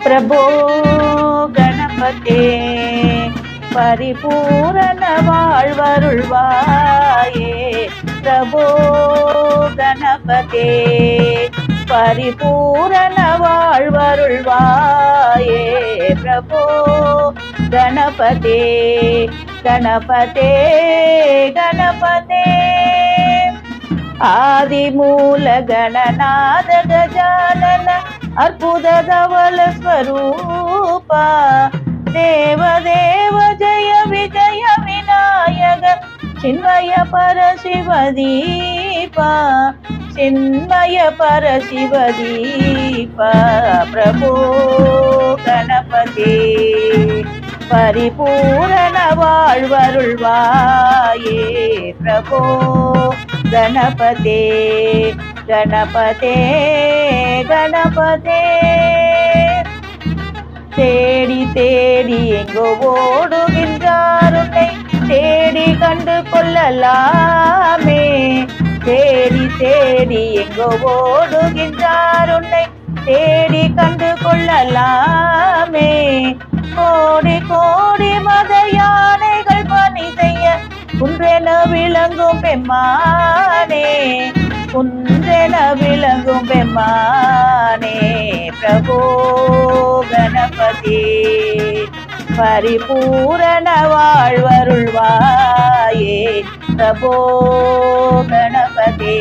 प्रभो गणपते परिपूरण வாழ்வருள்வாயே प्रभो गणपते परिपूरण வாழ்வருள்வாயே प्रभो गणपते गणपते गणपते आदिमूल गणनाथ गजानन अर्बुद धवल स्वरूपा देवदेव जय विजय विनायक चिन्मय परशिवदीपा चिन्मय परशिवदीपा प्रभो गणपते परिपूर्ण வாழ்வருள்வாயே प्रभो गणपते गणपते गणपते தேடி தேடி எங்கோ ஓடுகின்றார் உன்னை தேடி கண்டு கொள்ளலாமே தேடி தேடி எங்கோ ஓடுகின்றார் உன்னை தேடி கண்டு கொள்ளலாமே கோடி கோடி மத யானைகள் பணி செய்ய குன்றென விளங்கும் பெம்மானே குன்றென விளங்கும் பெம்மானே प्रभो गणपते परिपूर्ण வாழ்வருள்வாயே प्रभो गणपते